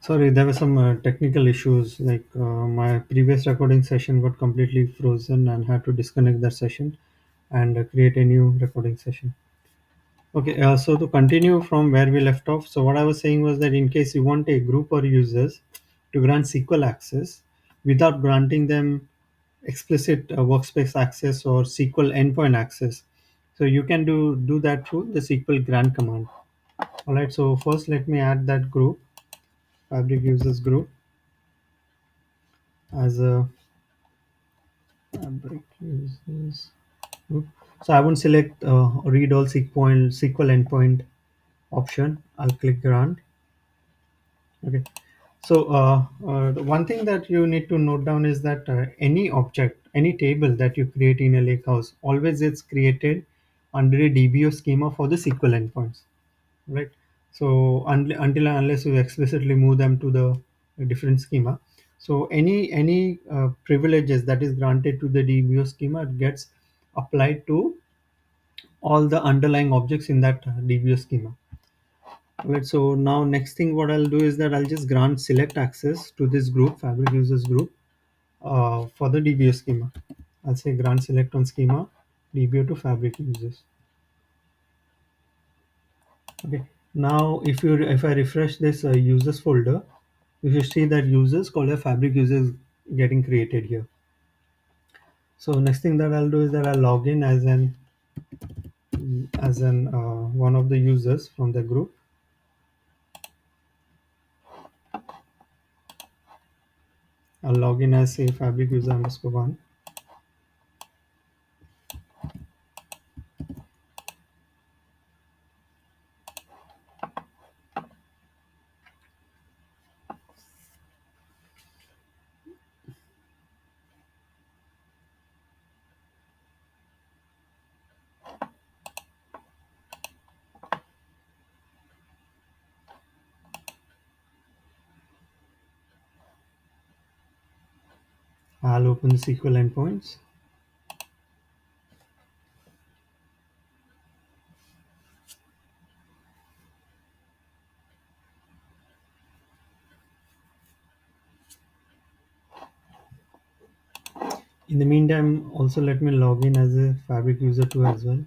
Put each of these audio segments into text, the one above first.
Sorry, there were some technical issues. Like my previous recording session got completely frozen and had to disconnect that session and create a new recording session. Okay, so to continue from where we left off, so what I was saying was that in case you want a group or users to grant SQL access without granting them explicit workspace access or SQL endpoint access, so you can do that through the SQL grant command. All right, so first let me add that group, Fabric users group, as a Fabric users group. So I won't select read all SQL endpoint option. I'll click grant. Okay. So the one thing that you need to note down is that any object, any table that you create in a lakehouse, always it's created under a DBO schema for the SQL endpoints, right? So until and unless you explicitly move them to the different schema, so any privileges that is granted to the DBO schema gets applied to all the underlying objects in that DBO schema. Right, so now next thing what I'll do is that I'll just grant select access to this group, Fabric users group, for the DBO schema. I'll say grant select on schema, DBO to Fabric users. Okay. Now if I refresh this users folder, you should see that users called a Fabric users getting created here. So next thing that I'll do is that I'll log in as an one of the users from the group. I'll log in as a Fabric user underscore one. I'll open the SQL endpoints. In the meantime, also let me log in as a Fabric user too as well.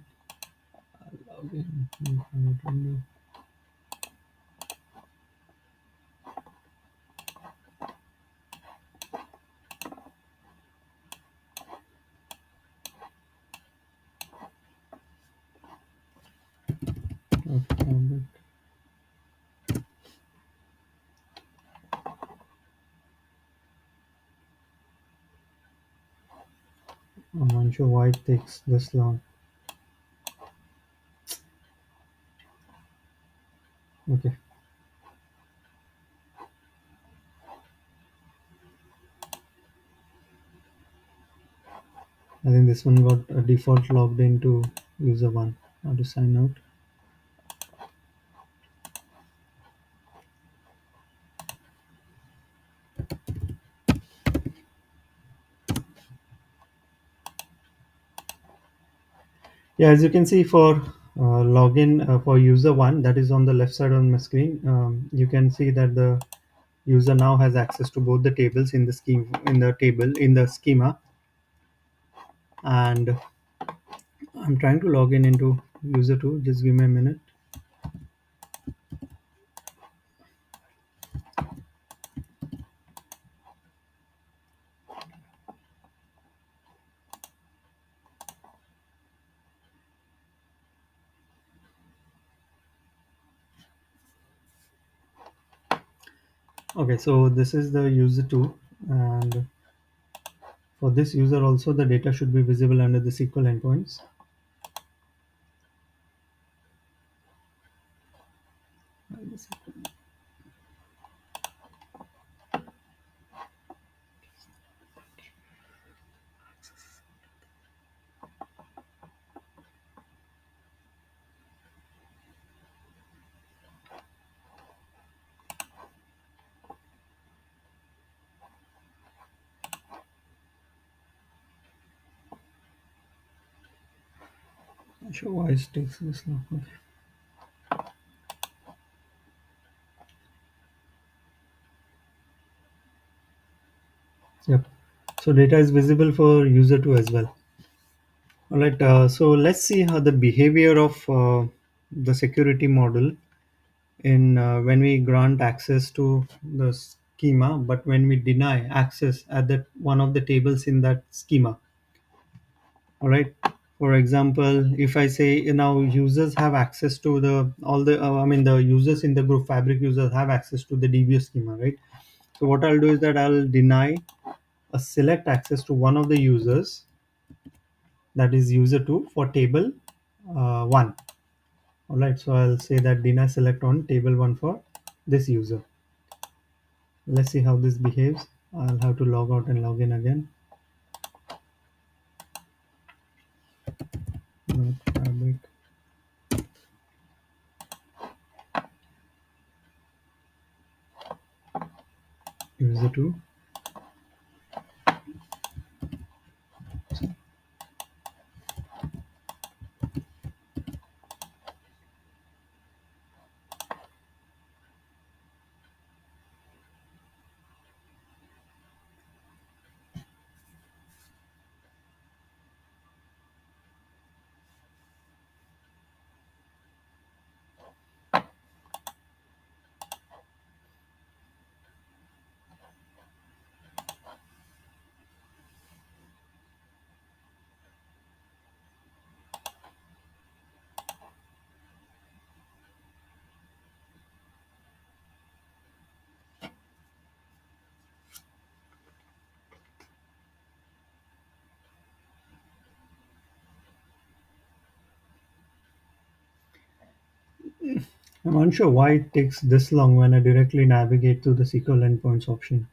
Log in. Fabric. I'm not sure why it takes this long. Okay, I think this one got a default logged into user one. How to sign out? Yeah, as you can see for login for user one, that is on the left side on my screen. You can see that the user now has access to both the tables in the scheme in the schema, and I'm trying to log in into user two. Just give me a minute. Okay, so this is the user two, and for this user also the data should be visible under the SQL endpoints. Not sure why it takes this long. Okay. Yep. So data is visible for user 2 as well. All right. So let's see how the behavior of the security model in when we grant access to the schema, but when we deny access at that one of the tables in that schema. All right. For example, if I say now users have access to the all the I mean the users in the group fabric users have access to the DBO schema, right? So what I'll do is that I'll deny a select access to one of the users, that is user 2 for table 1. All right, so I'll say that deny select on table 1 for this user. Let's see how this behaves. I'll have to log out and log in again. Not fabric user 2. I'm unsure why it takes this long when I directly navigate to the SQL endpoints option.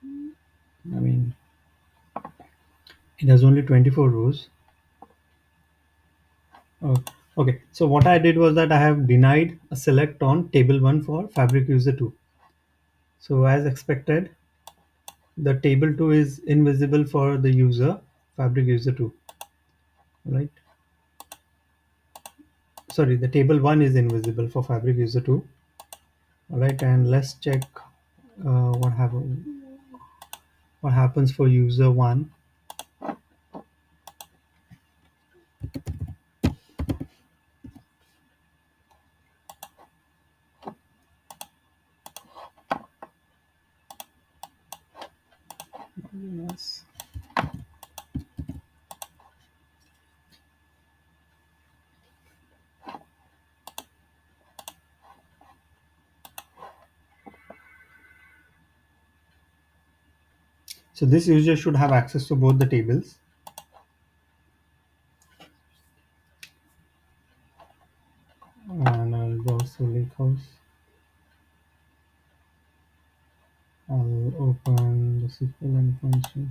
I mean, it has only 24 rows. Oh, okay, so what I did was that I have denied a select on table 1 for fabric user 2. So as expected, the table 2 is invisible for the user fabric user 2, right? Sorry, the table 1 is invisible for fabric user 2. All right, and let's check what happens for user 1. Yes. So this user should have access to both the tables. And I'll browse to Lakehouse. I'll open the SQL endpoint.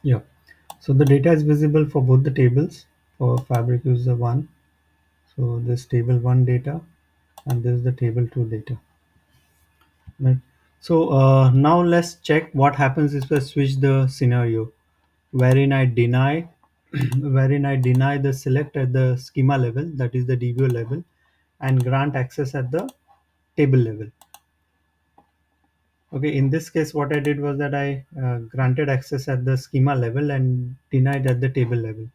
Yeah. So the data is visible for both the tables for fabric user 1. So this table 1 data and this is the table 2 data. Right. So now let's check what happens if I switch the scenario wherein I deny wherein I deny the select at the schema level, that is the DBO level, and grant access at the table level. Okay, in this case, what I did was that I granted access at the schema level and denied at the table level.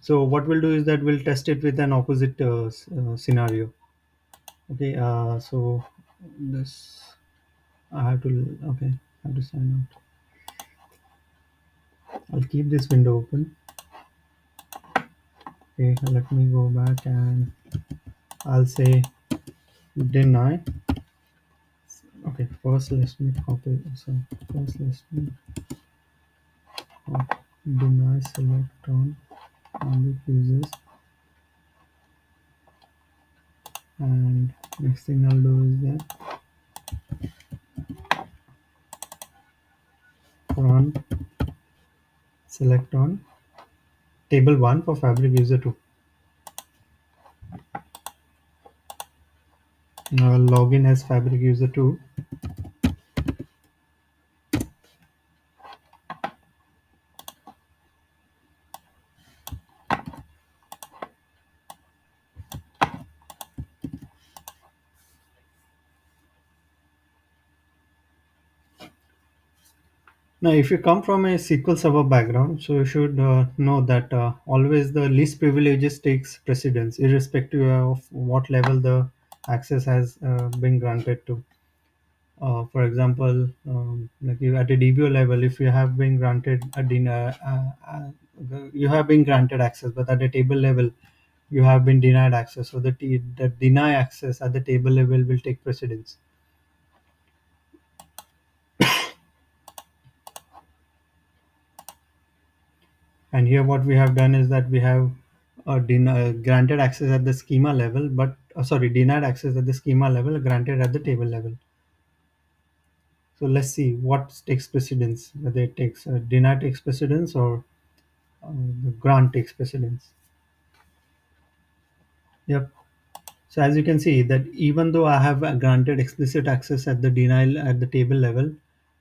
So what we'll do is that we'll test it with an opposite scenario. Okay, so this I have to okay, I have to sign out. I'll keep this window open. Okay, let me go back and I'll say deny. Okay, first let me copy. So first let me copy, deny select on the users, and next thing I'll do is that run select on table 1 for fabric user 2. login as Fabric user 2. Now, if you come from a SQL Server background, so you should know that always the least privileges takes precedence, irrespective of what level the access has been granted to. For example, like you at a DBO level, if you have been granted you have been granted access, but at a table level, you have been denied access. So the deny access at the table level will take precedence. And here what we have done is that we have granted access at the schema level, but sorry, denied access at the schema level, granted at the table level. So let's see what takes precedence, whether it takes deny takes precedence or the grant takes precedence. Yep. So as you can see that even though I have granted explicit access at the denial at the table level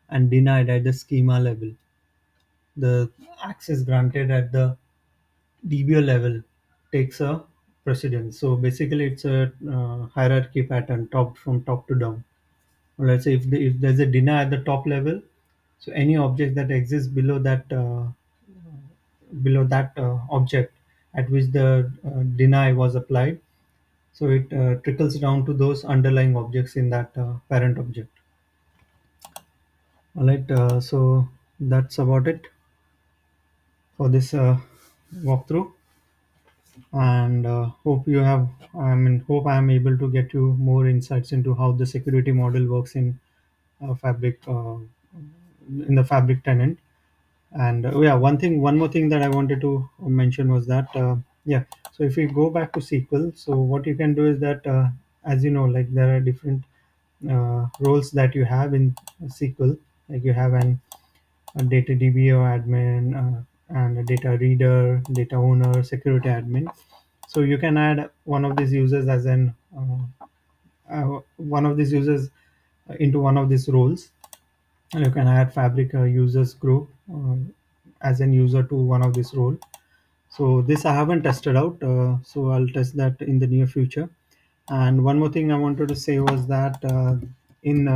and denied at the schema level, the access granted at the DBO level takes a precedence. So basically, it's a hierarchy pattern, top to down. Let's say if there's a deny at the top level, so any object that exists below that object at which the deny was applied, so it trickles down to those underlying objects in that parent object. All right, so that's about it for this walkthrough, and hope I am able to get you more insights into how the security model works in Fabric in the Fabric tenant. And yeah, one more thing that I wanted to mention was that yeah, so if we go back to SQL, so what you can do is that as you know, like there are different roles that you have in SQL. Like you have a data DBO admin and a data reader, data owner, security admin. So you can add one of these users as one of these users into one of these roles. And you can add Fabric users group as an user to one of this role. So this I haven't tested out, so I'll test that in the near future. And one more thing I wanted to say was that in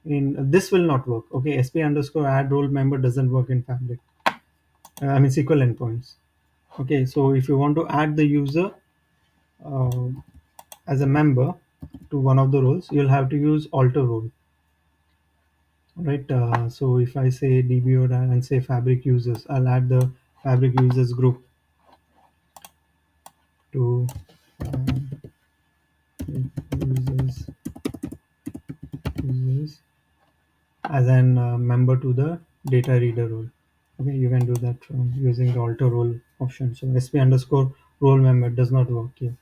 in this will not work. Okay, sp underscore add role member doesn't work in Fabric. I mean SQL endpoints. Okay, so if you want to add the user uh, as a member to one of the roles, you'll have to use alter role. Right. So if I say DBO and say Fabric users, I'll add the Fabric users group to users users as an member to the data reader role. Okay, you can do that from using the alter role option. So sp underscore role member does not work here.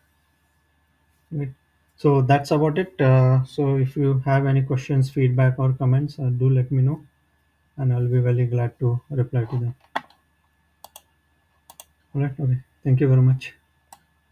Right. So that's about it. So if you have any questions, feedback, or comments, do let me know, and I'll be very glad to reply to them. All right. Okay. Thank you very much.